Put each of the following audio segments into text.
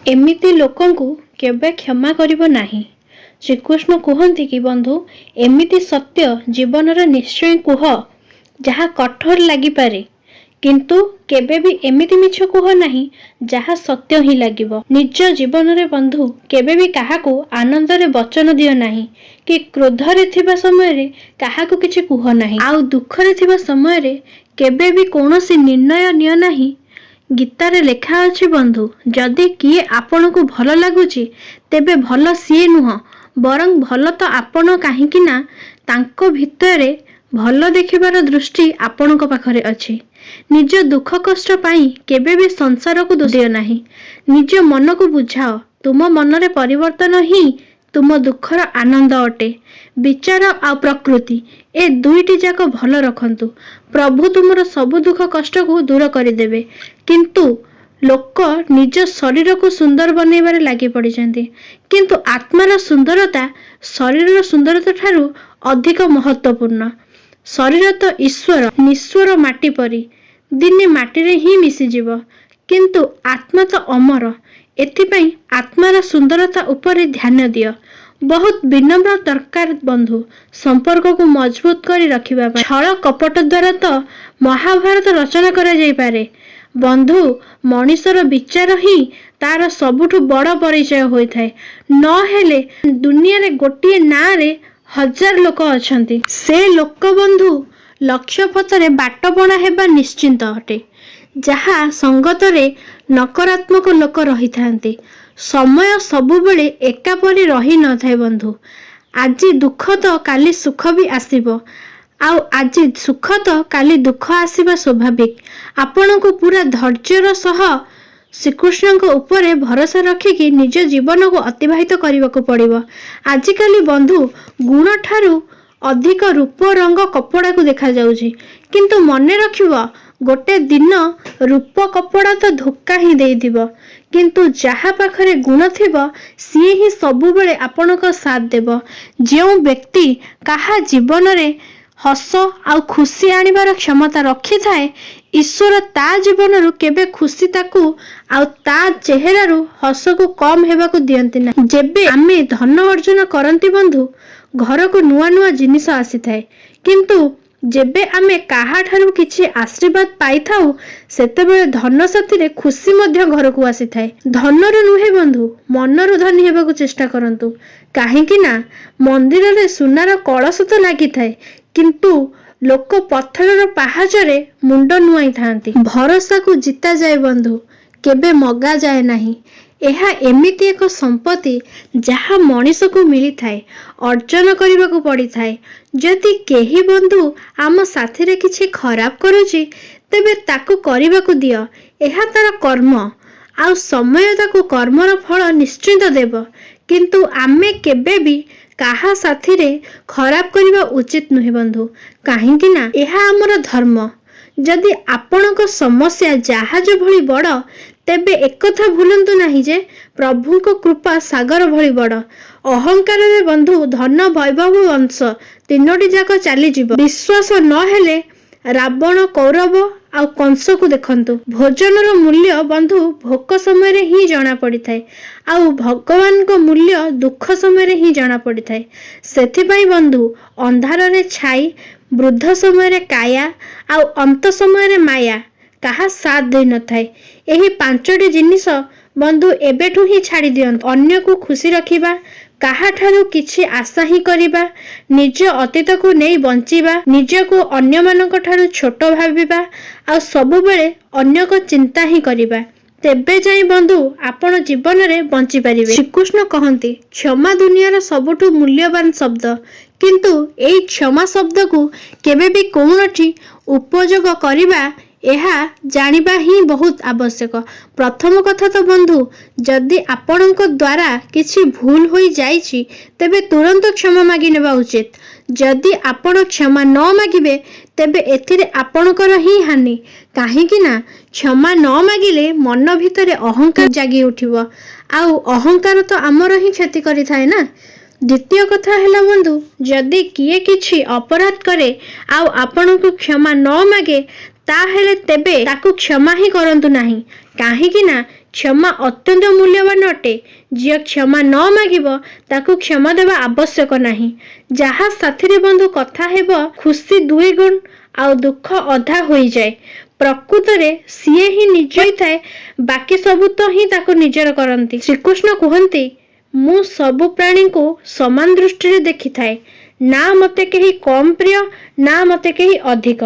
एमिति लोकंकु केबे क्षमा करिबो नाही। श्रीकृष्ण कहते कि बंधु एमिति सत्य जीवनर निश्चय कुह जहा कठोर लगी पारे, किंतु केबे भी एमिति मिछ कुह नाही जहा सत्य ही लागिबो। निज जीवन रे बंधु केबे भी काहाकू आनंद रे वचन दियो नाही कि क्रोध रे थिबा समय रे काहाकू किछि कुह नाही, आउ दुख रे थिबा समय रे केबे भी कोनोसी निर्णय नियो नाही। गीतारे लेखा अछि बंधु, जदि किए आपण को भल लगुची तेबे भल सीए नुह बरं भल तो आपण, काहींकि ना तांको भितरे भल देखिबार दृष्टि आपण को पाखरे अछि। निज दुख कष्ट पाई केबे भी संसार को दोष दियो नाही। निज मन को बुझाओ, तुम मन रे परिवर्तन ही तुम दुखर आनंद अटे। विचार आ प्रकृति ए दुईटी जाक भल रखंतु, प्रभु तुमर सबु दुख कष्ट को दूर करदेवे। किंतु लोक निज शरीर को सुंदर बनैबारे लागि पड़िछन्ति, किंतु आत्मार सुंदरता शरीर सुंदरता ठारू अधिक महत्वपूर्ण। शरीर तो ईश्वर निश्वर माटी परी दिने माटी रे ही मिसी जीव, किंतु आत्मा तो अमर। एथिपाई आत्मार सुंदरता उपरे ध्यान दियो। बहुत विनम्र दरकार बंधु संपर्क को मजबूत करी रखिबा पाई। छल कपट द्वारा तो महाभारत रचना करा जाई पारे बंधु। मनीषर विचार ही तार सबुठु बड़ परिचय होई थाए। न हेले दुनिया रे गोटिए ना रे हजार लोक अछंती, से लोक बंधु लक्ष्य पथरे बाटबणा हेबा निश्चिंत अटे। जहा संगत रे नकारात्मक लोक रही थांती, समय सबुबेले एका परी रही न थाए बंधु। आज दुख तो काली सुख भी आसीबो, आउ आज सुख तो काली दुख आसीबा स्वाभाविक। आपण को पूरा धैर्यर सह श्रीकृष्ण को ऊपर भरोसा रखिकी निज जीवन को अतिबाहित करने को पड़िबो। आजिकाली बंधु गुण ठारू अधिक रूप रंग कपड़ा को देखा जाउची, किंतु मने रखिबो गोटे दिन रूप कपड़ा तो धोखा ही देई दिबो, किंतु जहा पाखरे गुण थिबो सी ही सबु बेले आपनको साथ देबो। जेउ व्यक्ति काहा जीवन रे हस आउ खुशी आनिबार क्षमता रखी थाए, ईश्वर ता जीवन रु केबे खुशी ताकू आउ ता चेहरा रु हस को कम हेबा को दियंती ना। जेबे आमे धन अर्जन करंती बंधु घर को नुआ नुआ जिनिस आसी थाए, किंतु जेबे आमे काहा ठारू किछि आशीर्वाद पाई थाउ सेतेबेले धन साथी रे खुशी मध्य घर को आसी थाए। धनरु नुहे बंधु मनरु धनी हेबा को चेष्टा करंतु, काहेकि ना मंदिर रे सुनार कलश तो लागि थाए, किंतु लोक पत्थर पहाचरे मुंड नुआई थांती। भरोसा को जीता जाए बंधु, केबे मगा जाए नहीं। एहा एमिति एक संपत्ति जहा मनीष को मिली थाए, अर्जन करने को पड़ी थाए। जदि केही बंधु आम साथी रे किछि खराब करुची तेबे ताकू करने को दियो, एहा तार कर्म आउ समय ताकू कर्मर फल निश्चिंत देव। किंतु आमे केबे भी काहा साथी रे खराब करने उचित नुहे बंधु, काहेकि ना एहा आमर धर्म। जदि आपणक समस्या जहाज भली बड़ तेबे एकथा भूलंतु नहीं जे प्रभु को कृपा सागर भली बड़। अहंकार रे बंधु धन वैभव वंश तीनोटी जाक चली जीव। विश्वास न हेले रावण कौरव आउ कंस को देखंतु। भोजन रो मूल्य बंधु भोक समय रे ही जाना पड़ी थाए, आउ भगवान को मूल्य दुख समय रे ही जाना पड़ी थाए। सेथिपाई बंधु अंधार रे छाई, वृद्ध समय रे काया आउ अंत समय रे माया काहा साथ दे न थाए। एही पांचटी जिनिस बंधु एबेठू ही छाड़ी दियंतु। अन्य को खुशी रखिबा, काहा ठारू किछि आशा ही करिबा, निज अतीत को नहीं बंचिबा, निज को अन्य मानक ठारू छोट भाबिबा, आ सबु बेले अन्य को चिंता ही करिबा, तेबे जाई बंधु आपण जीवन रे बंची पारिबे। श्रीकृष्ण कहंती क्षमा दुनियार सबुठु मूल्यवान शब्द, किंतु एई क्षमा शब्द को केबे भी कोनोटी उपयोग करिबा एहा जानिबा ही बहुत आवश्यक। प्रथम कथा तो बंधु जदि आपणक द्वारा किछि भूल होई जाइछि तेबे तुरंत क्षमा मागी नेबा उचित। जदि आपण क्षमा न मागिबे तेबे एथिरे आपणकर ही हानि, काहेकि ना क्षमा न मागिले मन भितरे अहंकार जागी उठिबो, आउ अहंकार तो आमर ही क्षति करि थाए ना। द्वितीय कथा हैला बंधु जदि किए किछि अपराध करे आउ आपणक क्षमा न मागे ताहेले तेबे ताकू क्षमा ही करंतु नाही, काहेकि ना କ୍ଷମା ଅତ୍ୟନ୍ତ ମୂଲ୍ୟବାନ ଅଟେ। ଯିଏ କ୍ଷମା ନ ମାଗିବ ତାକୁ କ୍ଷମା ଦେବା ଆବଶ୍ୟକ ନାହିଁ। ଯାହା ସାଥିରେ ବନ୍ଧୁ କଥା ହେବ ଖୁସି 2 ଗୁଣ ଆଉ ଦୁଃଖ ଅଧା ହୋଇଯାଏ। ପ୍ରକୃତରେ ସିଏ ହିଁ ନିଜ ହୋଇଥାଏ, ବାକି ସବୁ ତ ହିଁ ତାକୁ ନିଜର କରନ୍ତି। ଶ୍ରୀକୃଷ୍ଣ କୁହନ୍ତି, ମୁଁ ସବୁ ପ୍ରାଣୀଙ୍କୁ ସମାନ ଦୃଷ୍ଟିରେ ଦେଖିଥାଏ। ନା ମୋତେ କେହି କମ୍ ପ୍ରିୟ, ନା ମୋତେ କେହି ଅଧିକ।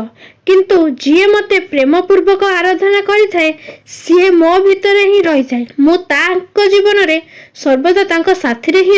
କିନ୍ତୁ ଯିଏ ମୋତେ ପ୍ରେମପୂର୍ବକ ଆରାଧନା କରିଥାଏ ସିଏ ମୋ ଭିତରେ ହିଁ ରହିଥାଏ। ମୁଁ ତାଙ୍କ ଜୀବନରେ ସର୍ବଦା ତାଙ୍କ ସାଥିରେ ହିଁ